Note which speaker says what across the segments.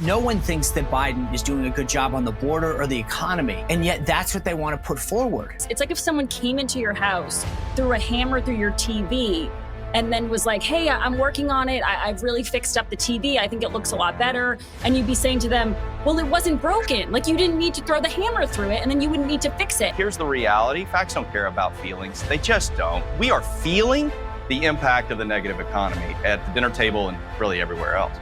Speaker 1: No one thinks that Biden is doing a good job on the border or the economy, and yet that's what they want to put forward.
Speaker 2: It's like if someone came into your house, threw a hammer through your TV, and then was like, hey, I'm working on it. I've really fixed up the TV. I think it looks a lot better. And you'd be saying to them, well, it wasn't broken. Like, you didn't need to throw the hammer through it, and then you wouldn't need to fix it.
Speaker 3: Here's the reality. Facts don't care about feelings. They just don't. We are feeling the impact of the negative economy at the dinner table and really everywhere else.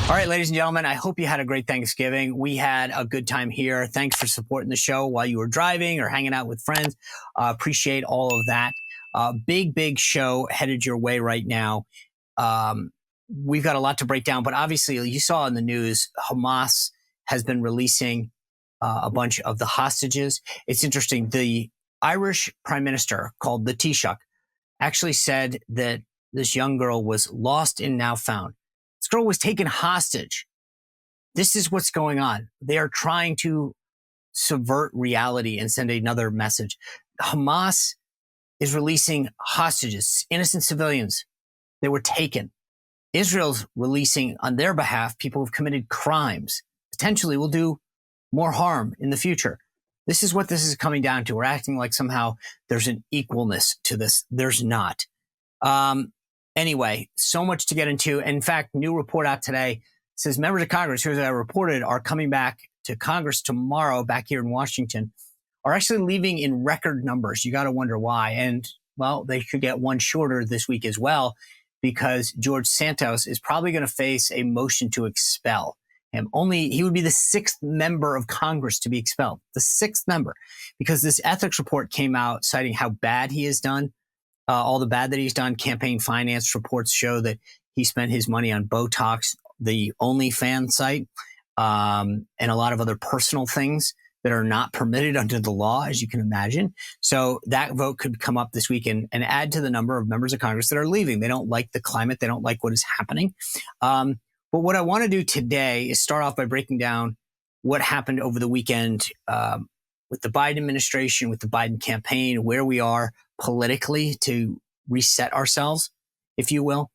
Speaker 1: All right, ladies and gentlemen, I hope you had a great Thanksgiving. We had a good time here. Thanks for supporting the show while you were driving or hanging out with friends. Appreciate all of that. Big show headed your way right now. We've got a lot to break down, but obviously you saw in the news, Hamas has been releasing a bunch of the hostages. It's interesting. The Irish prime minister, called the Taoiseach, actually said that this young girl was lost and now found. This girl was taken hostage. This is what's going on. They are trying to subvert reality and send another message. Hamas is releasing hostages, innocent civilians. They were taken. Israel's releasing on their behalf people who've committed crimes, potentially will do more harm in the future. This is what this is coming down to. We're acting like somehow there's an equalness to this. There's not. Anyway, so much to get into. In fact, new report out today says members of Congress, who, as I reported, are coming back to Congress tomorrow back here in Washington, are actually leaving in record numbers. You got to wonder why. And, well, they could get one shorter this week as well, because George Santos is probably going to face a motion to expel him. He would be the sixth member of Congress to be expelled, the sixth member, because this ethics report came out citing how bad he has done. All the bad that he's done. Campaign finance reports show that he spent his money on Botox, the OnlyFans site, and a lot of other personal things that are not permitted under the law, as you can imagine. So that vote could come up this week and add to the number of members of Congress that are leaving. They don't like the climate. They don't like what is happening. But what I want to do today is start off by breaking down what happened over the weekend with the Biden administration, with the Biden campaign, where we are politically to reset ourselves, if you will.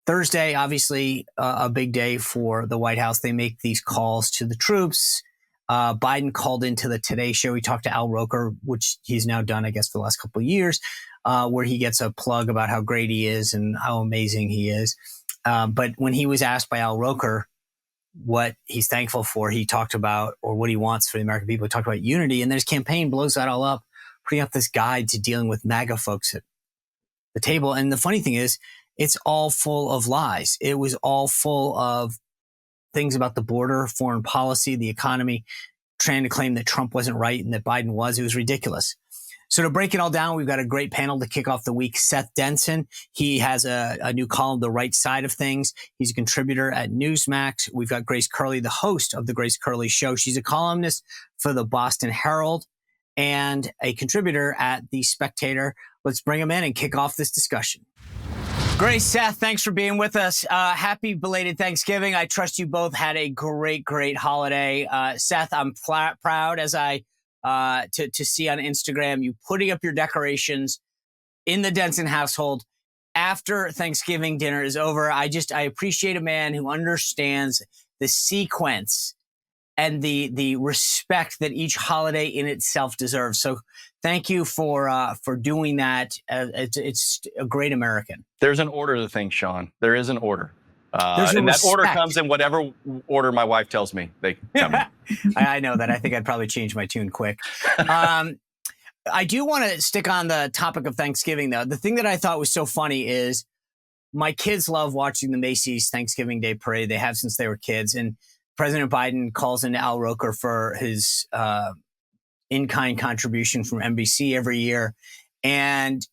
Speaker 1: Thursday, obviously, a big day for the White House. They make these calls to the troops. Biden called into the Today Show. He talked to Al Roker, which he's now done, I guess, for the last couple of years, where he gets a plug about how great he is and how amazing he is. But when he was asked by Al Roker what he's thankful for, he talked about, or what he wants for the American people, he talked about unity. And then his campaign blows that all up, putting up this guide to dealing with MAGA folks at the table. And the funny thing is, it's all full of lies. It was all full of things about the border, foreign policy, the economy, trying to claim that Trump wasn't right and that Biden was. It was ridiculous. So to break it all down, we've got a great panel to kick off the week. Seth Denson, he has a new column, The Right Side of Things. He's a contributor at Newsmax. We've got Grace Curley, the host of The Grace Curley Show. She's a columnist for the Boston Herald and a contributor at The Spectator. Let's bring them in and kick off this discussion. Grace, Seth, thanks for being with us. Happy belated Thanksgiving. I trust you both had a great holiday. Seth, I'm proud as to see on Instagram you putting up your decorations in the Denson household after Thanksgiving dinner is over. I appreciate a man who understands the sequence and the respect that each holiday in itself deserves. So thank you for doing that. It's a great American.
Speaker 3: There's an order to things, Sean. There is an order.
Speaker 1: And
Speaker 3: that order comes in whatever order my wife tells me they come in.
Speaker 1: I know that. I think I'd probably change my tune quick. I do want to stick on the topic of Thanksgiving, though. The thing that I thought was so funny is my kids love watching the Macy's Thanksgiving Day Parade. They have since they were kids. And President Biden calls in Al Roker for his in-kind contribution from NBC every year. And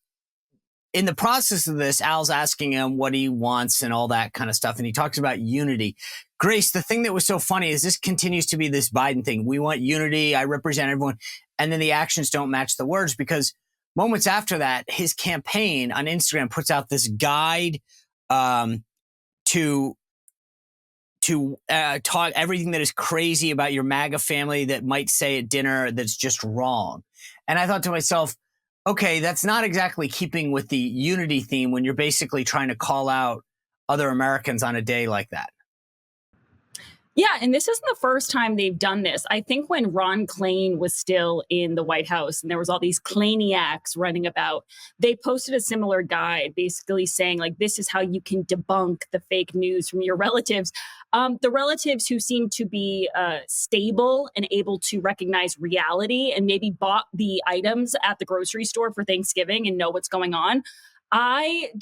Speaker 1: in the process of this, Al's asking him what he wants and all that kind of stuff. And he talks about unity. Grace, the thing that was so funny is this continues to be this Biden thing. We want unity. I represent everyone. And then the actions don't match the words, because moments after that, his campaign on Instagram puts out this guide to talk everything that is crazy about your MAGA family that might say at dinner that's just wrong. And I thought to myself, okay, that's not exactly keeping with the unity theme when you're basically trying to call out other Americans on a day like that.
Speaker 2: Yeah, and this isn't the first time they've done this. I think when Ron Klain was still in the White House and there was all these Klainiacs running about, they posted a similar guide basically saying, like, this is how you can debunk the fake news from your relatives. The relatives who seem to be stable and able to recognize reality and maybe bought the items at the grocery store for Thanksgiving and know what's going on. I'm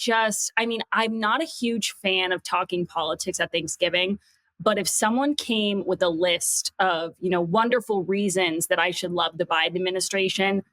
Speaker 2: not a huge fan of talking politics at Thanksgiving. But if someone came with a list of, wonderful reasons that I should love the Biden administration,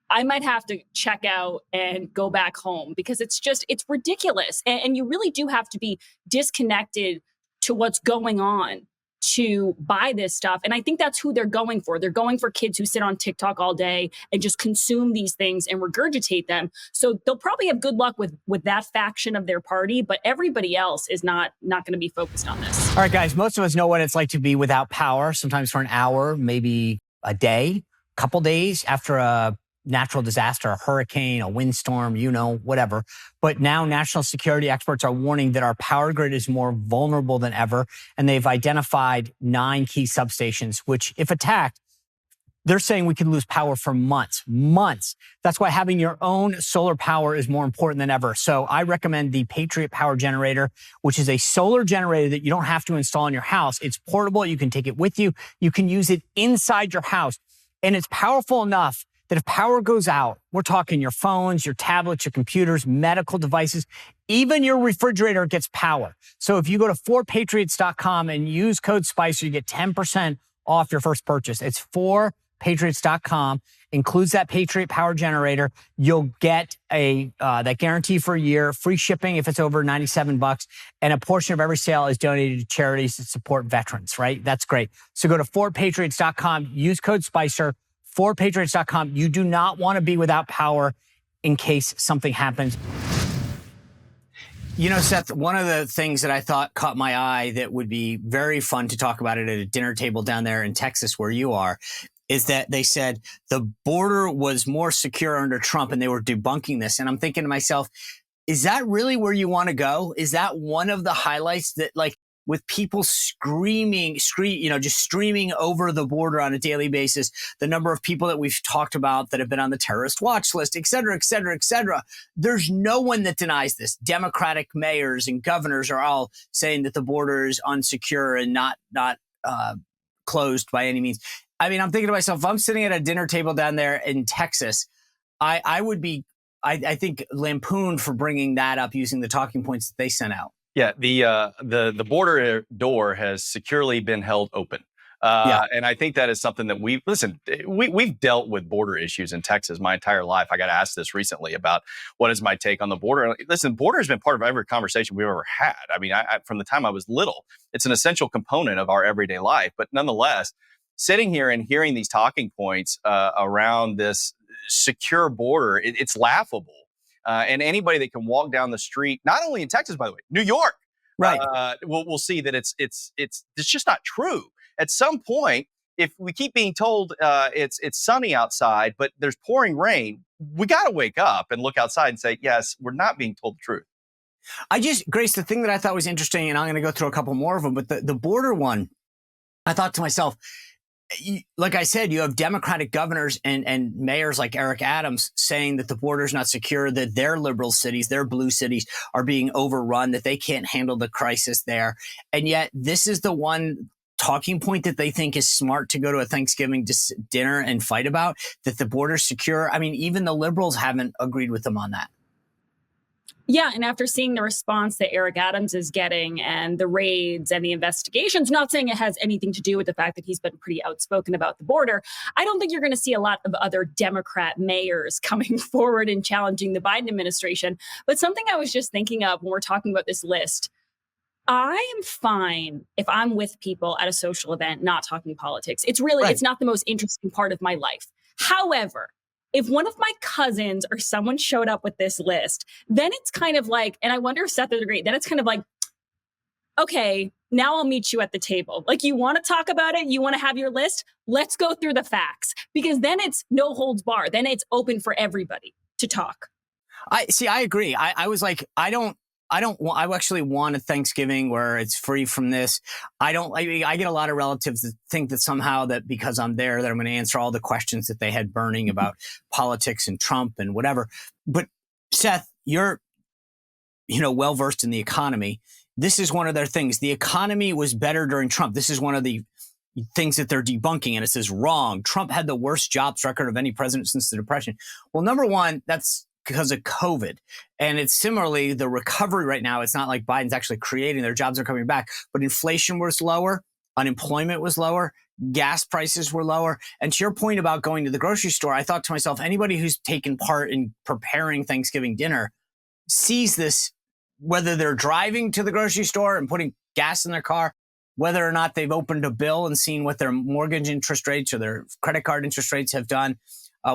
Speaker 2: I might have to check out and go back home because it's ridiculous. And you really do have to be disconnected to what's going on to buy this stuff. And I think that's who they're going for. They're going for kids who sit on TikTok all day and just consume these things and regurgitate them. So they'll probably have good luck with that faction of their party, but everybody else is not going to be focused on this.
Speaker 1: All right, guys, most of us know what it's like to be without power, sometimes for an hour, maybe a day, a couple days after a natural disaster, a hurricane, a windstorm, whatever. But now national security experts are warning that our power grid is more vulnerable than ever. And they've identified 9 key substations, which if attacked, they're saying we could lose power for months. That's why having your own solar power is more important than ever. So I recommend the Patriot Power Generator, which is a solar generator that you don't have to install in your house. It's portable. You can take it with you. You can use it inside your house. And it's powerful enough that if power goes out, we're talking your phones, your tablets, your computers, medical devices, even your refrigerator gets power. So if you go to 4patriots.com and use code SPICER, you get 10% off your first purchase. It's 4patriots.com, includes that Patriot Power Generator. You'll get that guarantee for a year, free shipping if it's over $97, and a portion of every sale is donated to charities that support veterans, right? That's great. So go to 4patriots.com, use code SPICER, 4patriots.com. You do not want to be without power in case something happens. Seth, one of the things that I thought caught my eye that would be very fun to talk about it at a dinner table down there in Texas where you are is that they said the border was more secure under Trump and they were debunking this. And I'm thinking to myself, is that really where you want to go? Is that one of the highlights that, like, with people streaming over the border on a daily basis, the number of people that we've talked about that have been on the terrorist watch list, et cetera, et cetera, et cetera. There's no one that denies this. Democratic mayors and governors are all saying that the border is unsecure and not closed by any means. I mean, I'm thinking to myself, if I'm sitting at a dinner table down there in Texas, I would be, I think, lampooned for bringing that up using the talking points that they sent out.
Speaker 3: Yeah, the border door has securely been held open. And I think that is something that we've dealt with border issues in Texas my entire life. I got asked this recently about what is my take on the border. Listen, border has been part of every conversation we've ever had. I mean, from the time I was little, it's an essential component of our everyday life. But nonetheless, sitting here and hearing these talking points around this secure border, it's laughable. And anybody that can walk down the street, not only in Texas, by the way, New York,
Speaker 1: right,
Speaker 3: we'll see that it's just not true. At some point, if we keep being told it's sunny outside, but there's pouring rain, we got to wake up and look outside and say, yes, we're not being told the truth.
Speaker 1: Grace, the thing that I thought was interesting, and I'm going to go through a couple more of them, but the border one, I thought to myself, like I said, you have Democratic governors and mayors like Eric Adams saying that the border is not secure, that their liberal cities, their blue cities are being overrun, that they can't handle the crisis there. And yet this is the one talking point that they think is smart to go to a Thanksgiving dinner and fight about, that the border's secure. I mean, even the liberals haven't agreed with them on that.
Speaker 2: Yeah, and after seeing the response that Eric Adams is getting and the raids and the investigations, not saying it has anything to do with the fact that he's been pretty outspoken about the border, I don't think you're going to see a lot of other Democrat mayors coming forward and challenging the Biden administration. But something I was just thinking of when we're talking about this list, I am fine if I'm with people at a social event not talking politics. It's really, It's not the most interesting part of my life. However, if one of my cousins or someone showed up with this list, then it's kind of like, and I wonder if Seth would agree, then it's kind of like, okay, now I'll meet you at the table. Like, you want to talk about it? You want to have your list? Let's go through the facts, because then it's no holds bar. Then it's open for everybody to talk.
Speaker 1: I agree. I was like, I I actually want a Thanksgiving where it's free from this. I get a lot of relatives that think that somehow that because I'm there, that I'm going to answer all the questions that they had burning about politics and Trump and whatever. But Seth, you're, well-versed in the economy. This is one of their things. The economy was better during Trump. This is one of the things that they're debunking. And it says wrong. Trump had the worst jobs record of any president since the Depression. Well, number one, that's because of COVID. And it's similarly the recovery right now. It's not like Biden's actually creating, their jobs are coming back, but inflation was lower. Unemployment was lower. Gas prices were lower. And to your point about going to the grocery store, I thought to myself, anybody who's taken part in preparing Thanksgiving dinner sees this, whether they're driving to the grocery store and putting gas in their car, whether or not they've opened a bill and seen what their mortgage interest rates or their credit card interest rates have done,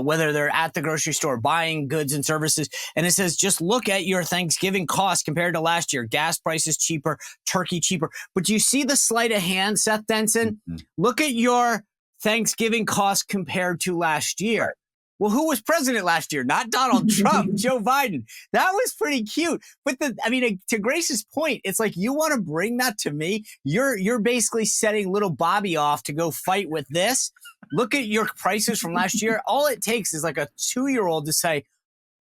Speaker 1: whether they're at the grocery store buying goods and services. And it says, just look at your Thanksgiving costs compared to last year. Gas prices cheaper, turkey cheaper. But do you see the sleight of hand, Seth Denson? Mm-hmm. Look at your Thanksgiving costs compared to last year. Well, who was president last year? Not Donald Trump, Joe Biden. That was pretty cute. But to Grace's point, it's like, you want to bring that to me? You're basically setting little Bobby off to go fight with this. Look at your prices from last year. All it takes is like a 2-year-old to say,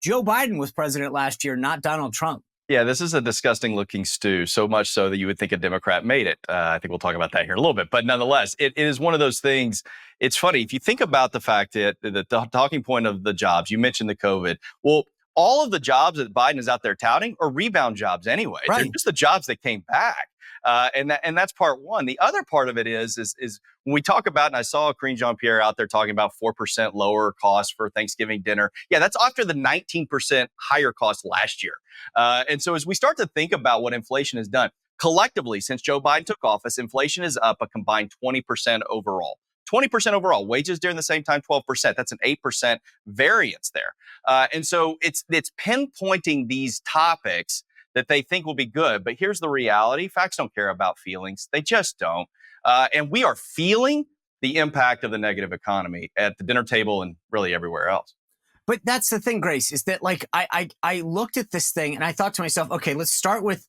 Speaker 1: Joe Biden was president last year, not Donald Trump.
Speaker 3: Yeah, this is a disgusting looking stew, so much so that you would think a Democrat made it. I think we'll talk about that here in a little bit. But nonetheless, it is one of those things. It's funny. If you think about the fact that the talking point of the jobs, you mentioned the COVID. Well, all of the jobs that Biden is out there touting are rebound jobs anyway. Right. They're just the jobs that came back. And that's part one. The other part of it is when we talk about, and I saw CRINGE Jean-Pierre out there talking about 4% lower cost for Thanksgiving dinner. Yeah, that's after the 19% higher cost last year. And so as we start to think about what inflation has done, collectively, since Joe Biden took office, inflation is up a combined 20% overall. 20% overall. Wages during the same time, 12%. That's an 8% variance there. And so it's pinpointing these topics that they think will be good. But here's the reality. Facts don't care about feelings. They just don't. And we are feeling the impact of the negative economy at the dinner table and really everywhere else.
Speaker 1: But that's the thing, Grace, is that like I looked at this thing and I thought to myself, okay, let's start with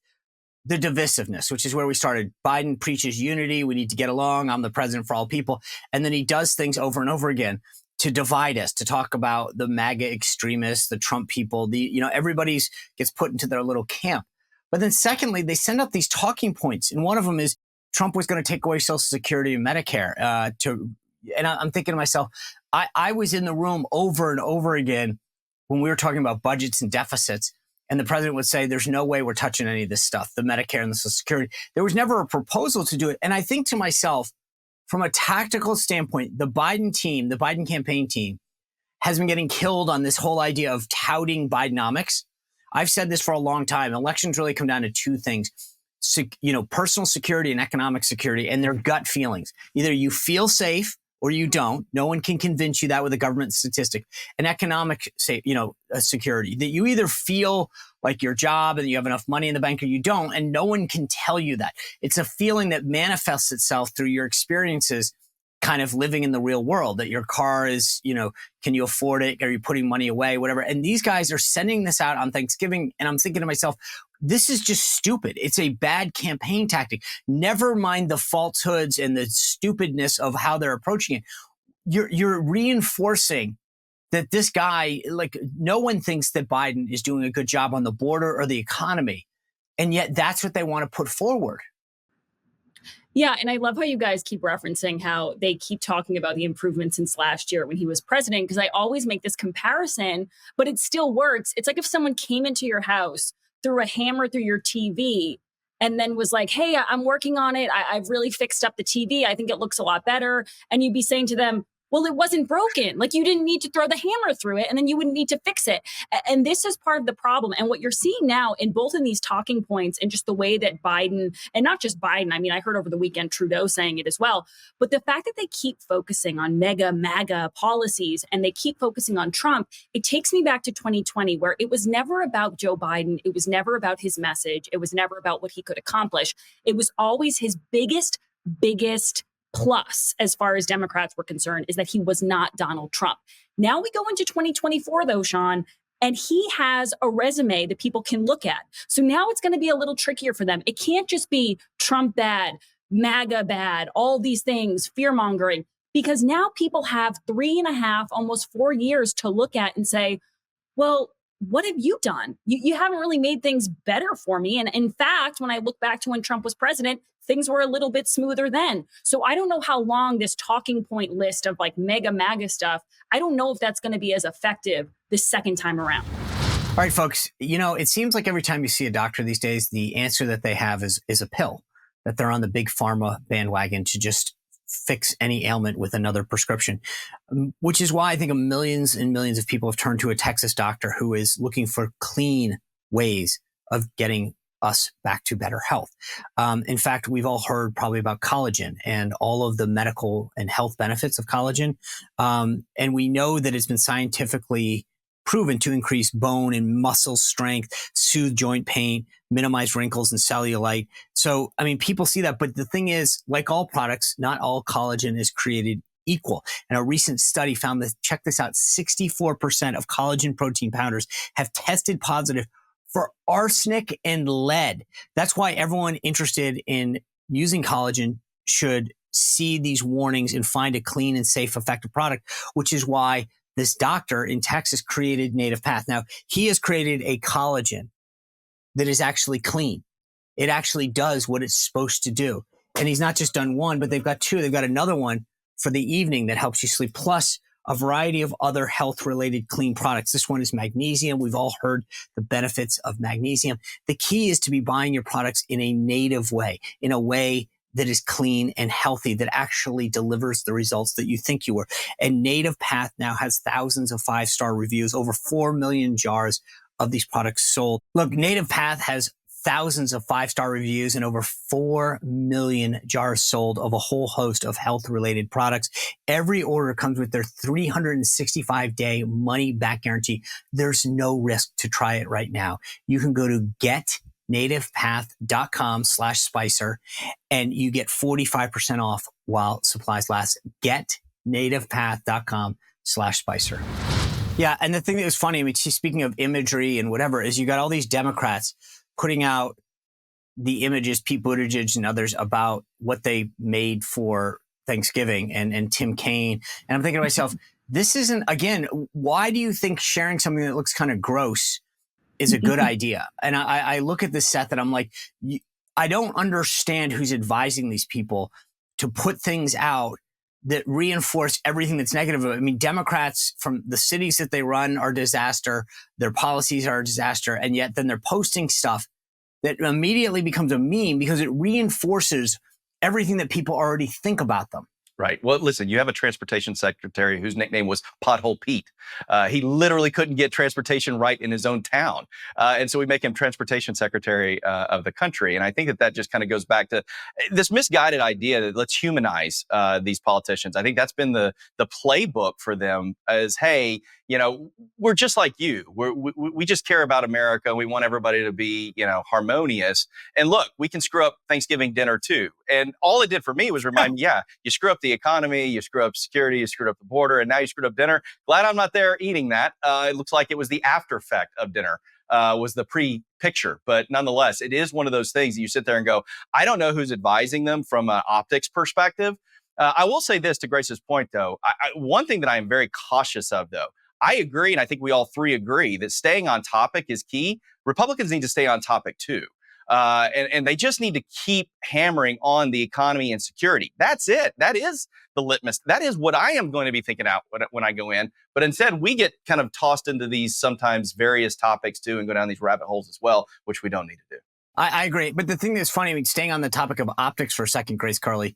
Speaker 1: the divisiveness, which is where we started. Biden preaches unity. We need to get along. I'm the president for all people. And then he does things over and over again to divide us, to talk about the MAGA extremists, the Trump people, everybody's gets put into their little camp. But then secondly, they send up these talking points. And one of them is Trump was going to take away Social Security and Medicare. And I'm thinking to myself, I was in the room over and over again when we were talking about budgets and deficits. And the president would say, there's no way we're touching any of this stuff, the Medicare and the Social Security. There was never a proposal to do it. And I think to myself, from a tactical standpoint, the Biden team, the Biden campaign team, has been getting killed on this whole idea of touting Bidenomics. I've said this for a long time. Elections really come down to two things, personal security and economic security, and their gut feelings. Either you feel safe or you don't. No one can convince you that with a government statistic. And economic, security, that you either feel like your job and you have enough money in the bank or you don't, and no one can tell you that. It's a feeling that manifests itself through your experiences kind of living in the real world, that your car is, can you afford it? Are you putting money away? Whatever. And these guys are sending this out on Thanksgiving. And I'm thinking to myself, this is just stupid. It's a bad campaign tactic. Never mind the falsehoods and the stupidness of how they're approaching it. You're reinforcing that this guy, like, no one thinks that Biden is doing a good job on the border or the economy. And yet that's what they want to put forward.
Speaker 2: Yeah, and I love how you guys keep referencing how they keep talking about the improvements since last year when he was president, because I always make this comparison, but it still works. It's like if someone came into your house, threw a hammer through your TV, and then was like, hey, I'm working on it. I've really fixed up the TV. I think it looks a lot better. And you'd be saying to them, well, it wasn't broken. Like, you didn't need to throw the hammer through it, and then you wouldn't need to fix it. And this is part of the problem. And what you're seeing now in both in these talking points and just the way that Biden, and not just Biden, I mean, I heard over the weekend Trudeau saying it as well, but the fact that they keep focusing on MAGA policies and they keep focusing on Trump, it takes me back to 2020, where it was never about Joe Biden. It was never about his message. It was never about what he could accomplish. It was always his biggest plus, as far as Democrats were concerned, is that he was not Donald Trump. Now we go into 2024, though, Sean, And he has a resume that people can look at. So now it's going to be a little trickier for them. It can't just be Trump bad, MAGA bad, all these things, fear mongering, because now people have 3.5, almost 4 years to look at and say, well, what have you done? You haven't really made things better for me. And in fact, when I look back to when Trump was president, things were a little bit smoother then. So I don't know how long this talking point list of like mega MAGA stuff, I don't know if that's going to be as effective the second time around.
Speaker 1: All right, folks, it seems like every time you see a doctor these days, the answer that they have is a pill, that they're on the big pharma bandwagon to just fix any ailment with another prescription, which is why I think millions and millions of people have turned to a Texas doctor who is looking for clean ways of getting us back to better health. In fact, we've all heard probably about collagen and all of the medical and health benefits of collagen. And we know that it's been scientifically proven to increase bone and muscle strength, soothe joint pain, minimize wrinkles and cellulite. So, people see that. But the thing is, like all products, not all collagen is created equal. And a recent study found that, check this out, 64% of collagen protein powders have tested positive for arsenic and lead. That's why everyone interested in using collagen should see these warnings and find a clean and safe, effective product, which is why this doctor in Texas created Native Path. Now, he has created a collagen that is actually clean. It actually does what it's supposed to do. And he's not just done one, but they've got two. They've got another one for the evening that helps you sleep, plus a variety of other health-related clean products. This one is magnesium. We've all heard the benefits of magnesium. The key is to be buying your products in a native way, in a way that is clean and healthy, that actually delivers the results that you think you were. And Native Path now has thousands of 5-star reviews, over 4 million jars of these products sold. Look, Native Path has thousands of 5-star reviews and over 4 million jars sold of a whole host of health-related products. Every order comes with their 365-day money-back guarantee. There's no risk to try it right now. You can go to getnativepath.com/Spicer and you get 45% off while supplies last. Getnativepath.com/Spicer. Yeah, and the thing that was funny, speaking of imagery and whatever, is you got all these Democrats putting out the images, Pete Buttigieg and others, about what they made for Thanksgiving and Tim Kaine. And I'm thinking to myself, this isn't, again, why do you think sharing something that looks kind of gross is a good idea? And I look at this, Seth, and I'm like, I don't understand who's advising these people to put things out that reinforce everything that's negative. Democrats from the cities that they run are a disaster. Their policies are a disaster. And yet then they're posting stuff that immediately becomes a meme because it reinforces everything that people already think about them.
Speaker 3: Right. Well, listen, you have a transportation secretary whose nickname was Pothole Pete. He literally couldn't get transportation right in his own town. And so we make him transportation secretary of the country. And I think that just kind of goes back to this misguided idea that let's humanize these politicians. I think that's been the playbook for them as, hey, we're just like you. We just care about America. We want everybody to be, harmonious. And look, we can screw up Thanksgiving dinner too. And all it did for me was remind me, you screw up the economy, you screw up security, you screwed up the border, and now you screwed up dinner. Glad I'm not there eating that. It looks like it was the after effect of dinner. Was the pre-picture. But nonetheless, it is one of those things that you sit there and go, I don't know who's advising them from an optics perspective. I will say this to Grace's point, though. One thing that I am very cautious of, though, I agree, and I think we all three agree, that staying on topic is key. Republicans need to stay on topic, too. And they just need to keep hammering on the economy and security. That's it. That is the litmus. That is what I am going to be thinking out when I go in. But instead, we get kind of tossed into these sometimes various topics, too, and go down these rabbit holes as well, which we don't need to do.
Speaker 1: I agree. But the thing that's funny, staying on the topic of optics for a second, Grace Carly,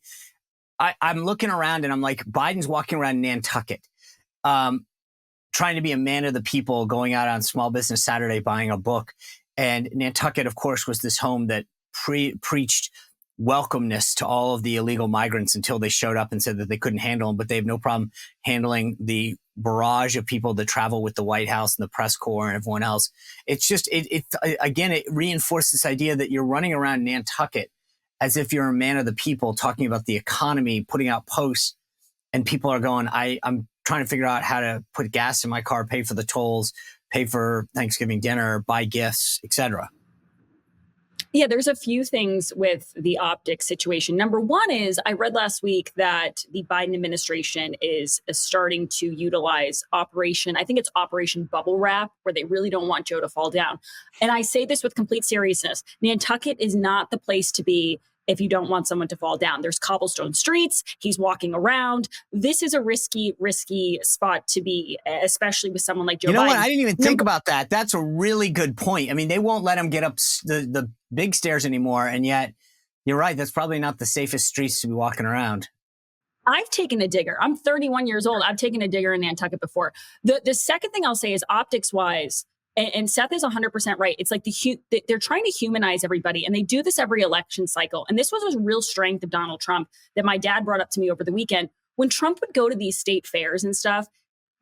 Speaker 1: I'm looking around and I'm like, Biden's walking around Nantucket, trying to be a man of the people, going out on Small Business Saturday, buying a book. And Nantucket, of course, was this home that preached welcomeness to all of the illegal migrants until they showed up and said that they couldn't handle them. But they have no problem handling the barrage of people that travel with the White House and the press corps and everyone else. It's just, again, it reinforced this idea that you're running around Nantucket as if you're a man of the people, talking about the economy, putting out posts, and people are going, I'm trying to figure out how to put gas in my car, pay for the tolls, pay for Thanksgiving dinner, buy gifts, etc.
Speaker 2: Yeah, there's a few things with the optics situation. Number one is I read last week that the Biden administration is starting to utilize I think it's Operation Bubble Wrap, where they really don't want Joe to fall down. And I say this with complete seriousness. Nantucket is not the place to be if you don't want someone to fall down. There's cobblestone streets. He's walking around. This is a risky spot to be, especially with someone like Joe Biden.
Speaker 1: You know what? I didn't even think about that. That's a really good point. I mean, they won't let him get up the big stairs anymore. And yet, you're right. That's probably not the safest streets to be walking around.
Speaker 2: I've taken a digger. I'm 31 years old. I've taken a digger in Nantucket before. The second thing I'll say is optics-wise, and Seth is 100% right. It's like they're trying to humanize everybody, and they do this every election cycle. And this was a real strength of Donald Trump that my dad brought up to me over the weekend. When Trump would go to these state fairs and stuff,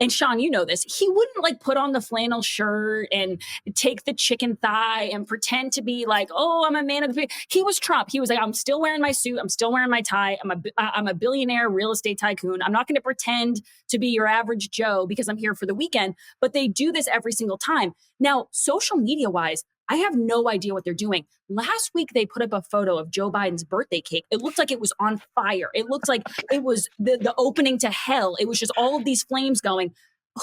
Speaker 2: and Sean, you know this, he wouldn't like put on the flannel shirt and take the chicken thigh and pretend to be like, oh, I'm a man of the people. He was Trump. He was like, I'm still wearing my suit. I'm still wearing my tie. I'm a billionaire real estate tycoon. I'm not going to pretend to be your average Joe because I'm here for the weekend. But they do this every single time. Now, social media wise, I have no idea what they're doing. Last week, they put up a photo of Joe Biden's birthday cake. It looked like it was on fire. It looked like it was the opening to hell. It was just all of these flames going.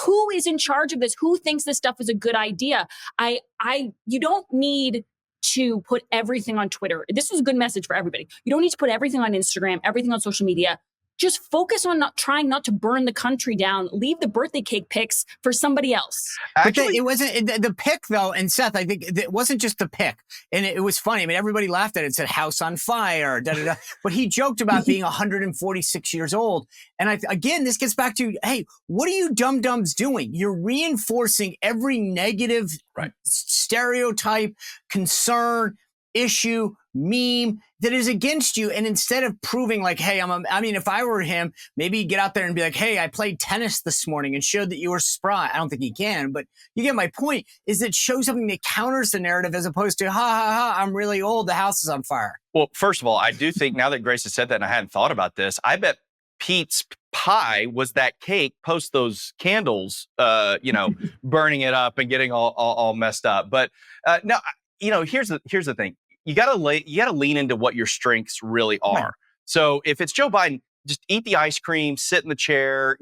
Speaker 2: Who is in charge of this? Who thinks this stuff is a good idea? You don't need to put everything on Twitter. This was a good message for everybody. You don't need to put everything on Instagram, everything on social media. Just focus on trying not to burn the country down. Leave the birthday cake pics for somebody else.
Speaker 1: Actually, it wasn't the pic though. And Seth, I think it wasn't just the pic, and it was funny. I mean, everybody laughed at it. It said "house on fire," da, da, da. But he joked about being 146 years old. And again, this gets back to, hey, what are you dum-dums doing? You're reinforcing every negative stereotype, concern, issue, meme that is against you. And instead of proving like, hey, I mean, if I were him, maybe he'd get out there and be like, hey, I played tennis this morning and showed that you were spry. I don't think he can, but you get my point, is that show something that counters the narrative as opposed to, ha, ha, ha, I'm really old. The house is on fire.
Speaker 3: Well, first of all, I do think now that Grace has said that and I hadn't thought about this, I bet Pete's pie was that cake post those candles, burning it up and getting all messed up. But no, here's the thing. You gotta lean into what your strengths really are. Right. So if it's Joe Biden, just eat the ice cream, sit in the chair,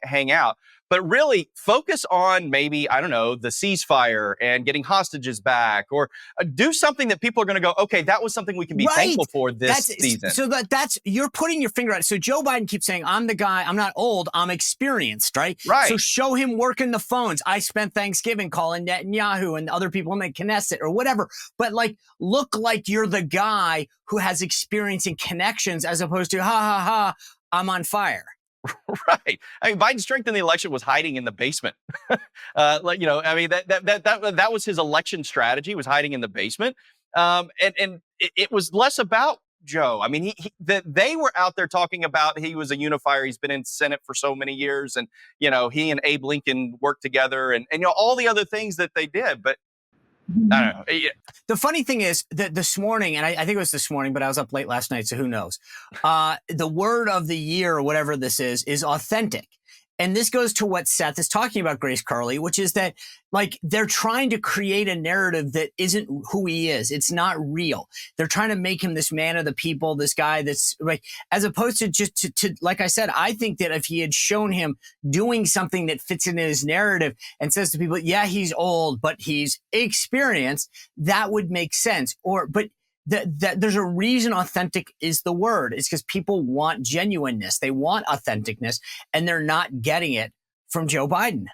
Speaker 3: hang out. But really focus on maybe, I don't know, the ceasefire and getting hostages back, or do something that people are going to go, okay, that was something we can be thankful for this season.
Speaker 1: So that's, you're putting your finger on it. So Joe Biden keeps saying, I'm the guy, I'm not old, I'm experienced, right?
Speaker 3: Right.
Speaker 1: So show him working the phones. I spent Thanksgiving calling Netanyahu and other people in the Knesset or whatever. But like, look like you're the guy who has experience and connections as opposed to, ha, ha, ha, I'm on fire.
Speaker 3: Right. I mean, Biden's strength in the election was hiding in the basement. That was his election strategy, was hiding in the basement. And it was less about Joe. I mean, they were out there talking about he was a unifier. He's been in Senate for so many years, and he and Abe Lincoln worked together, and all the other things that they did. But I don't know.
Speaker 1: The funny thing is that this morning, and I think it was this morning, but I was up late last night, so who knows? The word of the year, or whatever this is authentic. And this goes to what Seth is talking about, Grace Curley, which is that like they're trying to create a narrative that isn't who he is. It's not real. They're trying to make him this man of the people, this guy that's like, as opposed to just to like I said, I think that if he had shown him doing something that fits in his narrative and says to people, yeah, he's old, but he's experienced, that would make sense. But there's a reason authentic is the word. It's because people want genuineness. They want authenticness, and they're not getting it from Joe Biden.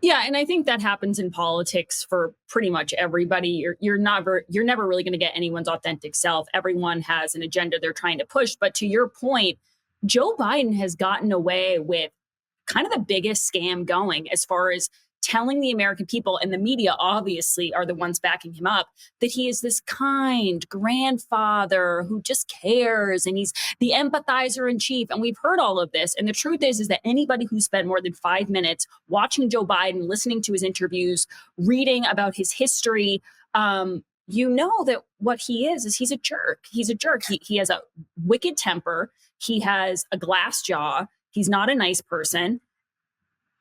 Speaker 2: Yeah, and I think that happens in politics for pretty much everybody. You're never really going to get anyone's authentic self. Everyone has an agenda they're trying to push. But to your point, Joe Biden has gotten away with kind of the biggest scam going as far as telling the American people, and the media obviously are the ones backing him up, that he is this kind grandfather who just cares, and he's the empathizer in chief. And we've heard all of this. And the truth is that anybody who spent more than 5 minutes watching Joe Biden, listening to his interviews, reading about his history, that what he is he's a jerk. He's a jerk. He has a wicked temper. He has a glass jaw. He's not a nice person.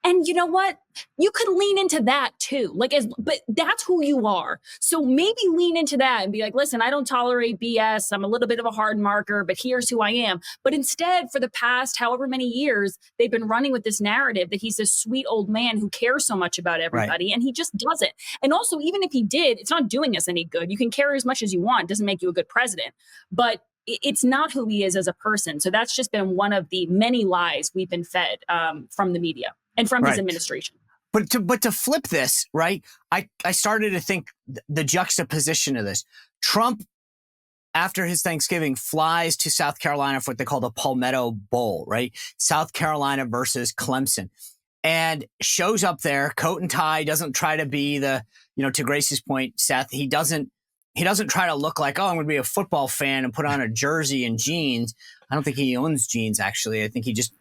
Speaker 2: And you know what? You could lean into that too. But that's who you are. So maybe lean into that and be like, listen, I don't tolerate BS. I'm a little bit of a hard marker, but here's who I am. But instead, for the past however many years, they've been running with this narrative that he's this sweet old man who cares so much about everybody. Right. And he just doesn't. And also, even if he did, it's not doing us any good. You can care as much as you want. It doesn't make you a good president. But it's not who he is as a person. So that's just been one of the many lies we've been fed from the media and from his administration.
Speaker 1: But to flip this, right, I started to think the juxtaposition of this. Trump, after his Thanksgiving, flies to South Carolina for what they call the Palmetto Bowl, right? South Carolina versus Clemson. And shows up there, coat and tie, doesn't try to be to Grace's point, Seth, he doesn't try to look like, oh, I'm going to be a football fan and put on a jersey and jeans. I don't think he owns jeans, actually. I think he just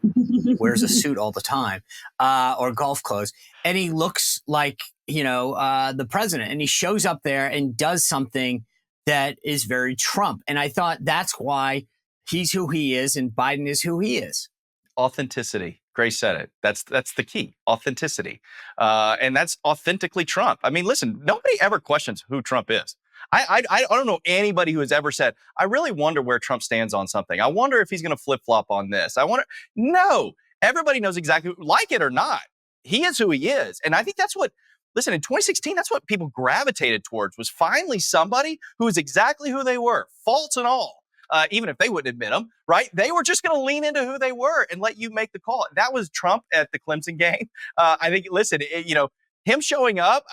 Speaker 1: wears a suit all the time, or golf clothes. And he looks like, the president. And he shows up there and does something that is very Trump. And I thought that's why he's who he is and Biden is who he is.
Speaker 3: Authenticity. Grace said it. That's the key. Authenticity. And that's authentically Trump. I mean, listen, nobody ever questions who Trump is. I don't know anybody who has ever said, I really wonder where Trump stands on something. I wonder if he's going to flip-flop on this. No, everybody knows exactly, like it or not, he is who he is. And I think that's what, listen, in 2016, that's what people gravitated towards, was finally somebody who is exactly who they were, faults and all. Even if they wouldn't admit them, right? They were just going to lean into who they were and let you make the call. That was Trump at the Clemson game. I think, listen, him showing up,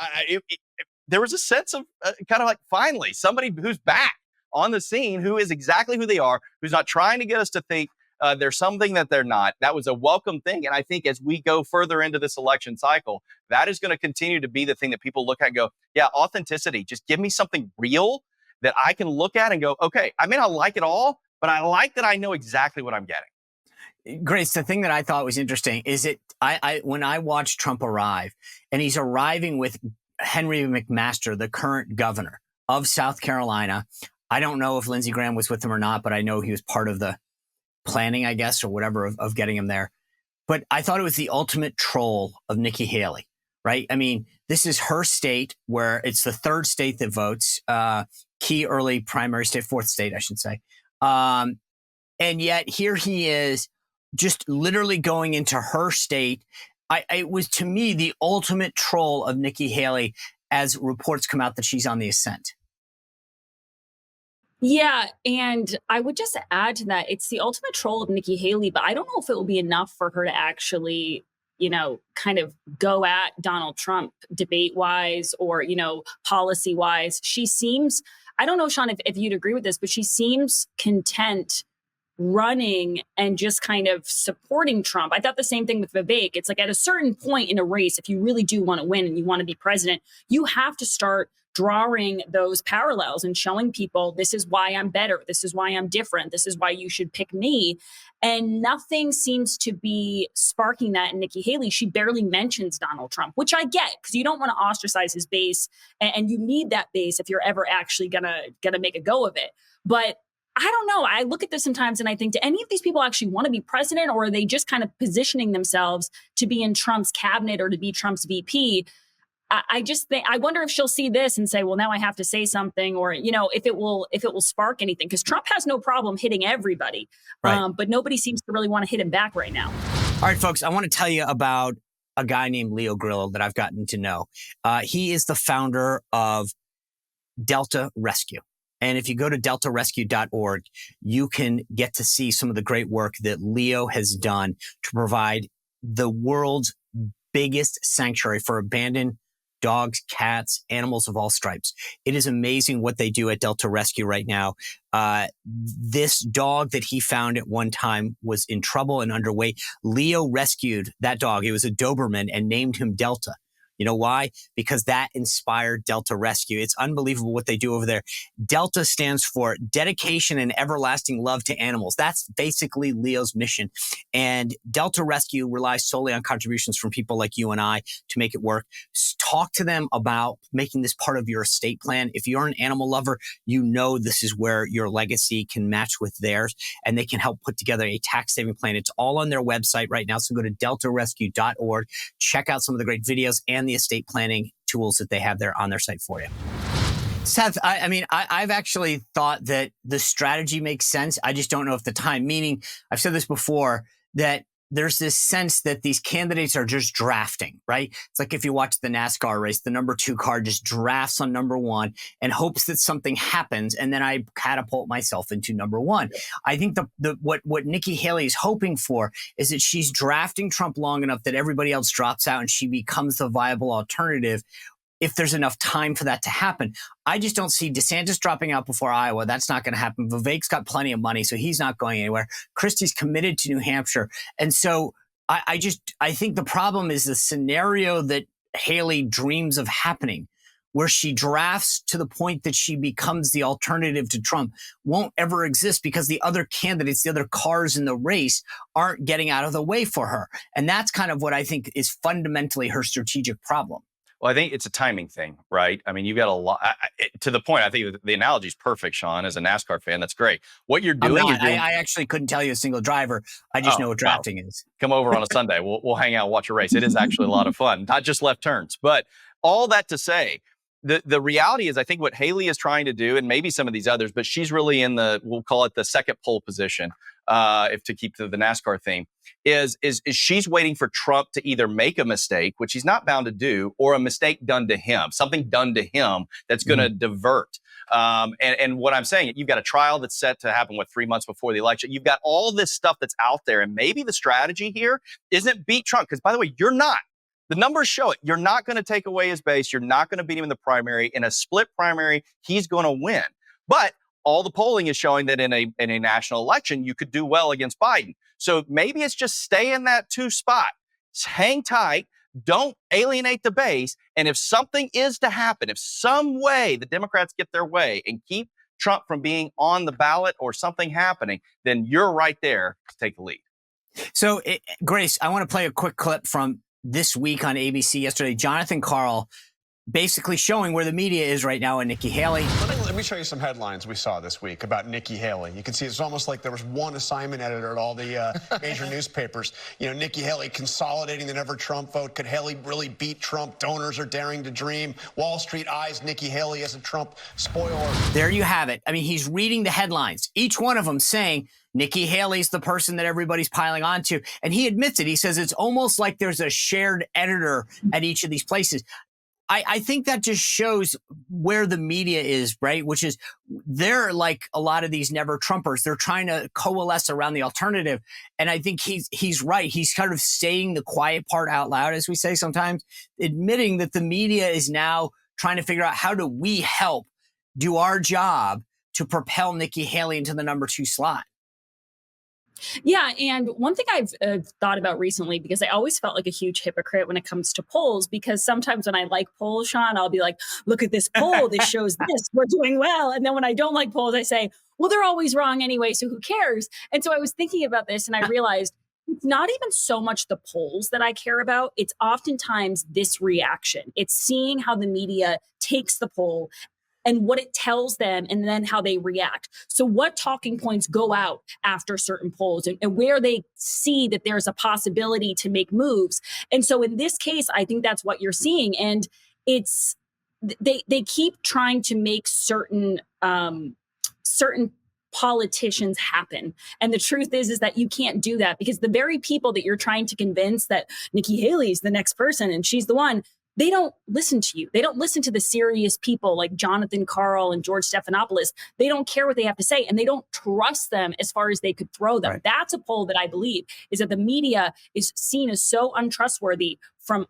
Speaker 3: there was a sense of kind of like, finally, somebody who's back on the scene, who is exactly who they are, who's not trying to get us to think there's something that they're not. That was a welcome thing. And I think as we go further into this election cycle, that is going to continue to be the thing that people look at and go, yeah, authenticity. Just give me something real that I can look at and go, okay, I may not like it all, but I like that I know exactly what I'm getting.
Speaker 1: Grace, the thing that I thought was interesting is when I watched Trump arrive, and he's arriving with Henry McMaster, the current governor of South Carolina. I don't know if Lindsey Graham was with him or not, but I know he was part of the planning, I guess, or whatever of getting him there. But I thought it was the ultimate troll of Nikki Haley, right? I mean, this is her state where it's the third state that votes, key early primary state, fourth state, I should say. And yet here he is just literally going into her state. It was, to me, the ultimate troll of Nikki Haley as reports come out that she's on the ascent.
Speaker 2: Yeah, and I would just add to that, it's the ultimate troll of Nikki Haley, but I don't know if it will be enough for her to actually, kind of go at Donald Trump debate-wise or, policy-wise. She seems, I don't know, Sean, if you'd agree with this, but she seems content running and just kind of supporting Trump. I thought the same thing with Vivek. It's like at a certain point in a race, if you really do want to win and you want to be president, you have to start drawing those parallels and showing people, this is why I'm better. This is why I'm different. This is why you should pick me. And nothing seems to be sparking that in Nikki Haley. She barely mentions Donald Trump, which I get, because you don't want to ostracize his base, and you need that base if you're ever actually gonna make a go of it. But I don't know. I look at this sometimes and I think, do any of these people actually want to be president, or are they just kind of positioning themselves to be in Trump's cabinet or to be Trump's VP? I just think, I wonder if she'll see this and say, well, now I have to say something, or, if it will spark anything, because Trump has no problem hitting everybody. Right. But nobody seems to really want to hit him back right now.
Speaker 1: All right, folks, I want to tell you about a guy named Leo Grillo that I've gotten to know. He is the founder of Delta Rescue. And if you go to deltarescue.org, you can get to see some of the great work that Leo has done to provide the world's biggest sanctuary for abandoned dogs, cats, animals of all stripes. It is amazing what they do at Delta Rescue right now. This dog that he found at one time was in trouble and underway. Leo rescued that dog. It was a Doberman and named him Delta. You know why? Because that inspired Delta Rescue. It's unbelievable what they do over there. Delta stands for dedication and everlasting love to animals. That's basically Leo's mission. And Delta Rescue relies solely on contributions from people like you and I to make it work. Talk to them about making this part of your estate plan. If you're an animal lover, you know this is where your legacy can match with theirs, and they can help put together a tax-saving plan. It's all on their website right now, so go to deltarescue.org. Check out some of the great videos and the estate planning tools that they have there on their site for you. Seth, I've actually thought that the strategy makes sense. I just don't know if the time, meaning I've said this before, that there's this sense that these candidates are just drafting, right? It's like if you watch the NASCAR race, the number 2 car just drafts on number 1 and hopes that something happens, and then I catapult myself into number 1. I think what Nikki Haley is hoping for is that she's drafting Trump long enough that everybody else drops out and she becomes the viable alternative if there's enough time for that to happen. I just don't see DeSantis dropping out before Iowa. That's not going to happen. Vivek's got plenty of money, so he's not going anywhere. Christie's committed to New Hampshire. And so I think the problem is the scenario that Haley dreams of happening, where she drafts to the point that she becomes the alternative to Trump, won't ever exist because the other candidates, the other cars in the race, aren't getting out of the way for her. And that's kind of what I think is fundamentally her strategic problem.
Speaker 3: Well, I think it's a timing thing, right? I mean, you've got a lot to the point. I think the analogy is perfect, Sean. As a NASCAR fan, that's great. What you're doing,
Speaker 1: I actually couldn't tell you a single driver. I just know what drafting is.
Speaker 3: Come over on a Sunday. We'll hang out, watch a race. It is actually a lot of fun, not just left turns. But all that to say, the reality is, I think what Haley is trying to do, and maybe some of these others, but she's really in we'll call it the second pole position, if to keep to the NASCAR theme, is she's waiting for Trump to either make a mistake, which he's not bound to do, or a mistake done to him, something done to him that's going to divert. And what I'm saying, you've got a trial that's set to happen, 3 months before the election. You've got all this stuff that's out there. And maybe the strategy here isn't beat Trump, because, by the way, you're not. The numbers show it. You're not going to take away his base. You're not going to beat him in the primary. In a split primary, he's going to win. But all the polling is showing that in a national election, you could do well against Biden. So maybe it's just stay in that 2 spot. Hang tight. Don't alienate the base. And if something is to happen, if some way the Democrats get their way and keep Trump from being on the ballot or something happening, then you're right there to take the lead.
Speaker 1: So, Grace, I want to play a quick clip from this week on ABC yesterday. Jonathan Karl basically showing where the media is right now on Nikki Haley.
Speaker 4: Let me show you some headlines we saw this week about Nikki Haley. You can see it's almost like there was one assignment editor at all the major newspapers. You know, Nikki Haley consolidating the Never Trump vote. Could Haley really beat Trump? Donors are daring to dream. Wall Street eyes Nikki Haley as a Trump spoiler.
Speaker 1: There you have it. I mean, he's reading the headlines, each one of them saying Nikki Haley's the person that everybody's piling onto. And he admits it. He says it's almost like there's a shared editor at each of these places. I think that just shows where the media is, right? Which is they're like a lot of these never Trumpers. They're trying to coalesce around the alternative. And I think he's right. He's kind of saying the quiet part out loud, as we say sometimes, admitting that the media is now trying to figure out how do we help do our job to propel Nikki Haley into the number 2 slot.
Speaker 2: Yeah. And one thing I've thought about recently, because I always felt like a huge hypocrite when it comes to polls, because sometimes when I like polls, Sean, I'll be like, look at this poll. This shows this. We're doing well. And then when I don't like polls, I say, well, they're always wrong anyway. So who cares? And so I was thinking about this and I realized it's not even so much the polls that I care about. It's oftentimes this reaction. It's seeing how the media takes the poll and what it tells them, and then how they react. So what talking points go out after certain polls and where they see that there's a possibility to make moves. And so in this case, I think that's what you're seeing. And it's, they keep trying to make certain politicians happen. And the truth is that you can't do that, because the very people that you're trying to convince that Nikki Haley is the next person and she's the one, they don't listen to you. They don't listen to the serious people like Jonathan Karl and George Stephanopoulos. They don't care what they have to say, and they don't trust them as far as they could throw them. Right. That's a poll that I believe is that the media is seen as so untrustworthy from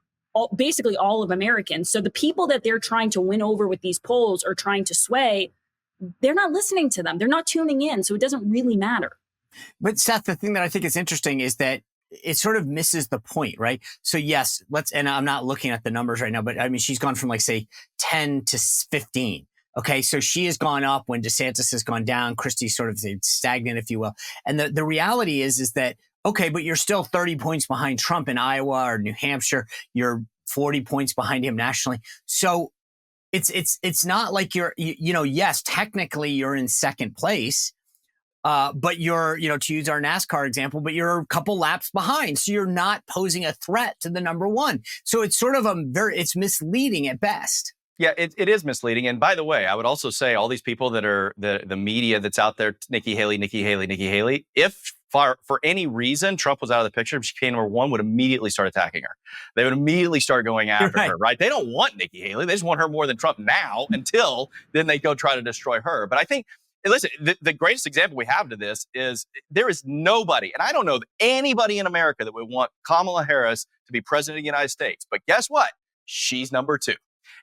Speaker 2: basically all of Americans. So the people that they're trying to win over with these polls or trying to sway, they're not listening to them. They're not tuning in. So it doesn't really matter.
Speaker 1: But Seth, the thing that I think is interesting is that it sort of misses the point, right? So yes, and I'm not looking at the numbers right now, but I mean, she's gone from like, say, 10 to 15. Okay. So she has gone up when DeSantis has gone down. Christie's sort of stagnant, if you will. And the reality is that, okay, but you're still 30 points behind Trump in Iowa or New Hampshire. You're 40 points behind him nationally. So it's not like yes, technically you're in second place. But you're, to use our NASCAR example, but you're a couple laps behind. So you're not posing a threat to the number one. So it's sort of it's misleading at best.
Speaker 3: Yeah, it is misleading. And by the way, I would also say all these people that are the media that's out there, Nikki Haley, if for any reason Trump was out of the picture, if she came number one, would immediately start attacking her. They would immediately start going after her, right? They don't want Nikki Haley. They just want her more than Trump now until then they go try to destroy her. But I think, listen, the greatest example we have to this is there is nobody, and I don't know of anybody in America that would want Kamala Harris to be president of the United States. But guess what? She's number two.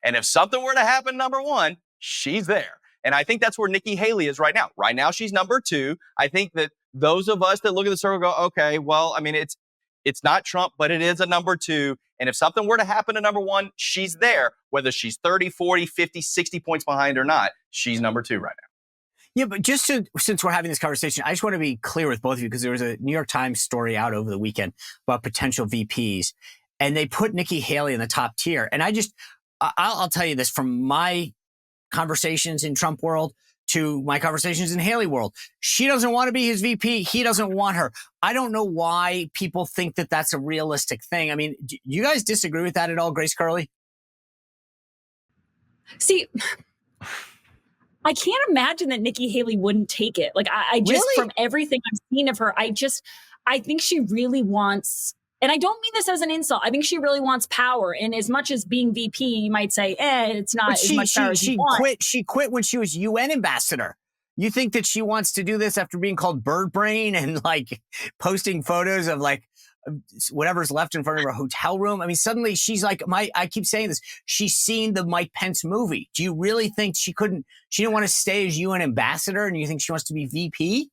Speaker 3: And if something were to happen, number one, she's there. And I think that's where Nikki Haley is right now. Right now, she's number two. I think that those of us that look at the circle go, okay, well, I mean, it's not Trump, but it is a number two. And if something were to happen to number one, she's there. Whether she's 30, 40, 50, 60 points behind or not, she's number two right now.
Speaker 1: Yeah, but since we're having this conversation, I just want to be clear with both of you, because there was a New York Times story out over the weekend about potential VPs, and they put Nikki Haley in the top tier. And I'll tell you this, from my conversations in Trump world to my conversations in Haley world, she doesn't want to be his VP. He doesn't want her. I don't know why people think that that's a realistic thing. I mean, do you guys disagree with that at all, Grace Curley?
Speaker 2: See, I can't imagine that Nikki Haley wouldn't take it. Like, I just,
Speaker 1: really?
Speaker 2: From everything I've seen of her, I think she really wants, and I don't mean this as an insult, I think she really wants power. And as much as being VP, you might say, it's not as much power as you want.
Speaker 1: She quit when she was UN ambassador. You think that she wants to do this after being called bird brain and like posting photos of like whatever's left in front of her hotel room? I mean, suddenly she's like, I keep saying this, she's seen the Mike Pence movie. Do you really think she didn't want to stay as UN ambassador, and you think she wants to be VP?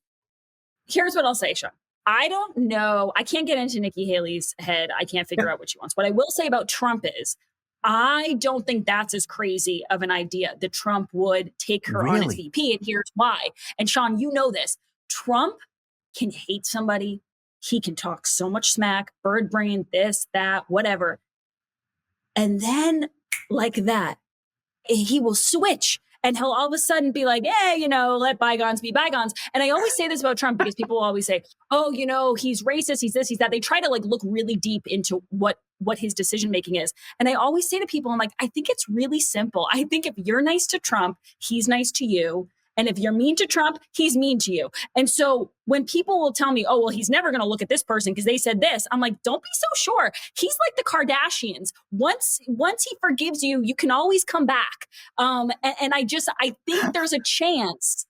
Speaker 2: Here's what I'll say, Sean. I don't know. I can't get into Nikki Haley's head. I can't figure out what she wants. What I will say about Trump is, I don't think that's as crazy of an idea that Trump would take her on as VP. And here's why. And Sean, you know this. Trump can hate somebody. He can talk so much smack, bird brain, this, that, whatever. And then, like that, he will switch. And he'll all of a sudden be like, let bygones be bygones. And I always say this about Trump because people will always say, he's racist, he's this, he's that. They try to like look really deep into what his decision making is. And I always say to people, I'm like, I think it's really simple. I think if you're nice to Trump, he's nice to you. And if you're mean to Trump, he's mean to you. And so when people will tell me, he's never going to look at this person because they said this, I'm like, don't be so sure. He's like the Kardashians. Once he forgives you, you can always come back. And I think there's a chance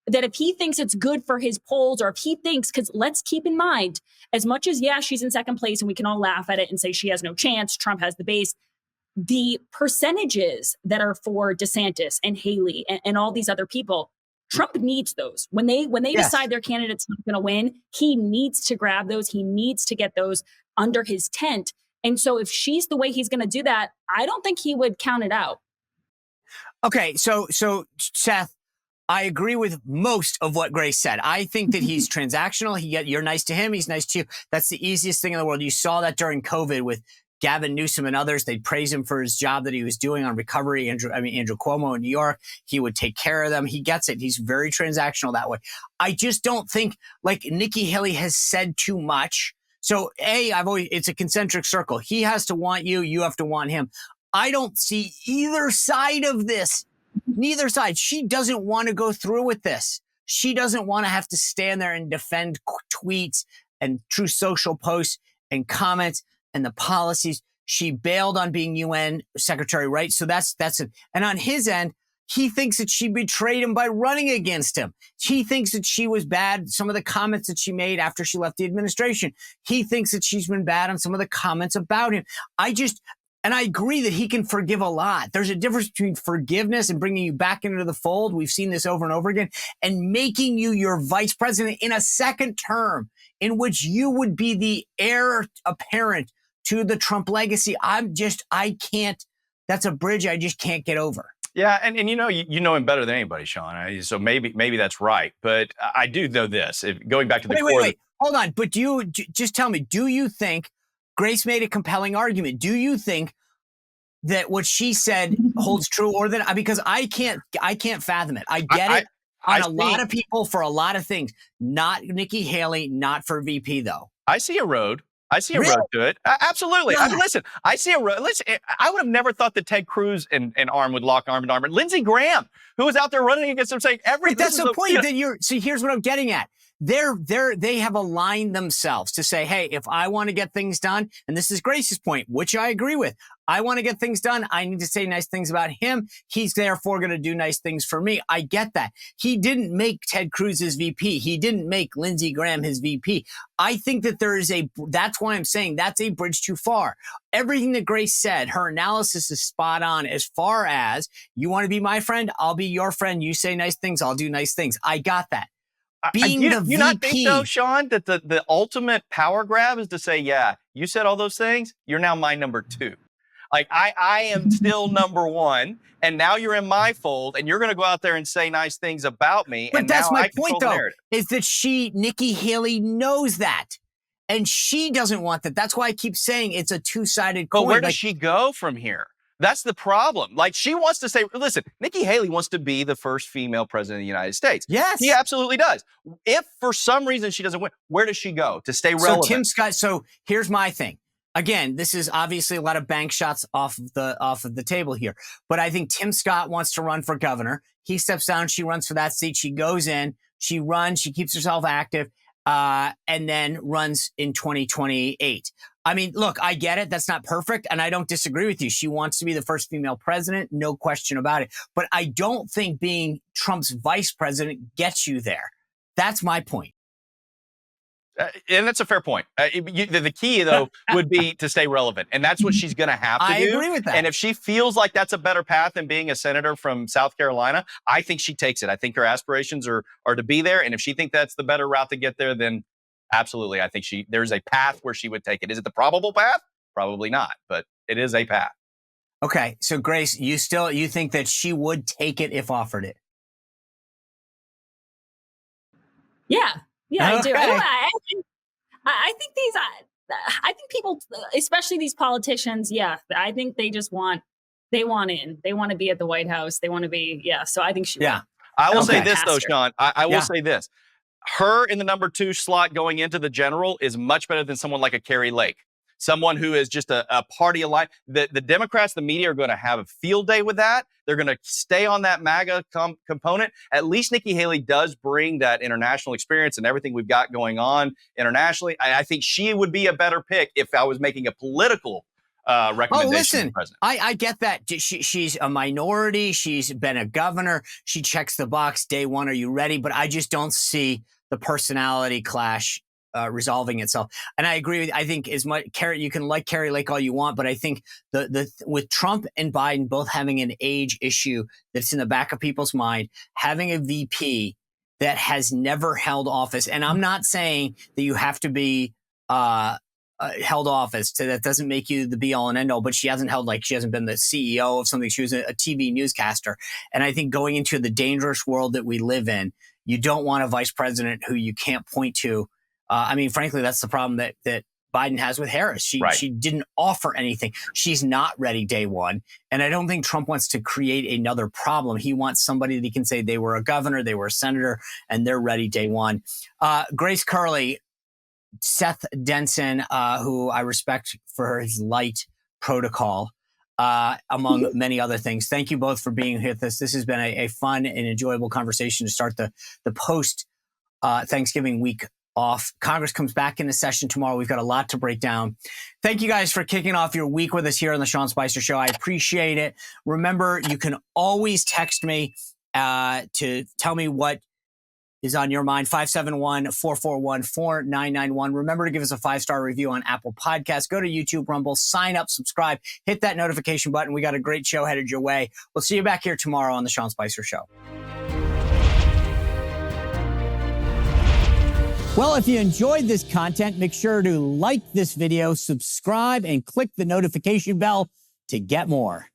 Speaker 2: that if he thinks it's good for his polls, or if he thinks, because let's keep in mind, as much as, she's in second place and we can all laugh at it and say she has no chance, Trump has the base, the percentages that are for DeSantis and Haley and all these other people, Trump needs those. When they decide their candidate's not going to win, he needs to grab those. He needs to get those under his tent. And so if she's the way he's going to do that, I don't think he would count it out.
Speaker 1: Okay, so Seth, I agree with most of what Grace said. I think that he's transactional. You're nice to him, he's nice to you. That's the easiest thing in the world. You saw that during COVID with Gavin Newsom and others. They'd praise him for his job that he was doing on recovery. Andrew Cuomo in New York, he would take care of them. He gets it. He's very transactional that way. I just don't think, like, Nikki Haley has said too much. So it's a concentric circle. He has to want you. You have to want him. I don't see either side of this. Neither side. She doesn't want to go through with this. She doesn't want to have to stand there and defend tweets and True Social posts and comments and the policies. She bailed on being UN secretary, right? So that's it. And on his end, he thinks that she betrayed him by running against him. He thinks that she was bad. Some of the comments that she made after she left the administration. He thinks that she's been bad on some of the comments about him. And I agree that he can forgive a lot. There's a difference between forgiveness and bringing you back into the fold. We've seen this over and over again, and making you your vice president in a second term in which you would be the heir apparent to the Trump legacy. I can't, that's a bridge I just can't get over.
Speaker 3: Yeah, and you know him better than anybody, Sean. So maybe that's right. But I do know this. Going back to the
Speaker 1: wait, hold on. But just tell me, do you think Grace made a compelling argument? Do you think that what she said holds true, or that, because I can't fathom it. I get it on a lot of people for a lot of things. Not Nikki Haley, not for VP though.
Speaker 3: I see a road. I see a road to it. Absolutely. I mean, listen, I see a road. Listen, I would have never thought that Ted Cruz and ARM would lock arm in arm. Lindsey Graham, who was out there running against him, saying everything.
Speaker 1: But that's the point. That see, here's what I'm getting at. They have aligned themselves to say, hey, if I want to get things done, and this is Grace's point, which I agree with, I want to get things done. I need to say nice things about him. He's therefore going to do nice things for me. I get that. He didn't make Ted Cruz his VP. He didn't make Lindsey Graham his VP. I think that that's why I'm saying that's a bridge too far. Everything that Grace said, her analysis is spot on as far as, you want to be my friend, I'll be your friend. You say nice things, I'll do nice things. I got that.
Speaker 3: You not think, though, Sean, that the ultimate power grab is to say, yeah, you said all those things, you're now my number two. Like, I am still number one, and now you're in my fold, and you're going to go out there and say nice things about me.
Speaker 1: But
Speaker 3: and
Speaker 1: that's
Speaker 3: now
Speaker 1: my point, though, is that Nikki Haley knows that, and she doesn't want that. That's why I keep saying it's a two-sided coin.
Speaker 3: But where does she go from here? That's the problem. Like, she wants to say, listen, Nikki Haley wants to be the first female president of the United States.
Speaker 1: Yes.
Speaker 3: She absolutely does. If for some reason she doesn't win, where does she go to stay relevant?
Speaker 1: So Tim Scott, so here's my thing. Again, this is obviously a lot of bank shots off of the table here. But I think Tim Scott wants to run for governor. He steps down, she runs for that seat. She goes in, she runs, she keeps herself active, and then runs in 2028. I mean, look, I get it. That's not perfect. And I don't disagree with you. She wants to be the first female president. No question about it. But I don't think being Trump's vice president gets you there. That's my point.
Speaker 3: And that's a fair point. The key, though, would be to stay relevant. And that's what she's going to have to do.
Speaker 1: I agree with that.
Speaker 3: And if she feels like that's a better path than being a senator from South Carolina, I think she takes it. I think her aspirations are to be there. And if she thinks that's the better route to get there, then absolutely, I think there's a path where she would take it. Is it the probable path? Probably not, but it is a path.
Speaker 1: Okay, so Grace, you think that she would take it if offered it?
Speaker 2: Yeah, I do.
Speaker 1: Okay.
Speaker 2: I think people, especially these politicians, I think they just want in. They want to be at the White House. They want to be, so I think she would.
Speaker 3: I will say this, though, Sean. I will say this. Her in the number two slot going into the general is much better than someone like a Carrie Lake, someone who is just a party aligned. The Democrats, the media are going to have a field day with that. They're going to stay on that MAGA component. At least Nikki Haley does bring that international experience and everything we've got going on internationally. I think she would be a better pick if I was making a political recommendation.
Speaker 1: Oh, listen,
Speaker 3: to the president.
Speaker 1: I get that. She's a minority. She's been a governor. She checks the box day one. Are you ready? But I just don't see the personality clash resolving itself. And I agree with, I think as much you can like Carrie Lake all you want, but I think with Trump and Biden both having an age issue that's in the back of people's mind, having a VP that has never held office, and I'm not saying that you have to be held office, that doesn't make you the be all and end all, but she hasn't been the CEO of something. She was a TV newscaster. And I think going into the dangerous world that we live in, you don't want a vice president who you can't point to. I mean, frankly, that's the problem that Biden has with Harris. She didn't offer anything. She's not ready day one. And I don't think Trump wants to create another problem. He wants somebody that he can say they were a governor, they were a senator, and they're ready day one. Grace Curley, Seth Denson, who I respect for his light protocol, among many other things. Thank you both for being here with us. This has been a fun and enjoyable conversation to start the post Thanksgiving week off. Congress comes back into session tomorrow. We've got a lot to break down. Thank you guys for kicking off your week with us here on the Sean Spicer Show. I appreciate it. Remember, you can always text me to tell me what is on your mind. 571-441-4991. Remember to give us a 5-star review on Apple Podcasts. Go to YouTube, Rumble, sign up, subscribe, hit that notification button. We got a great show headed your way. We'll see you back here tomorrow on The Sean Spicer Show. Well, if you enjoyed this content, make sure to like this video, subscribe, and click the notification bell to get more.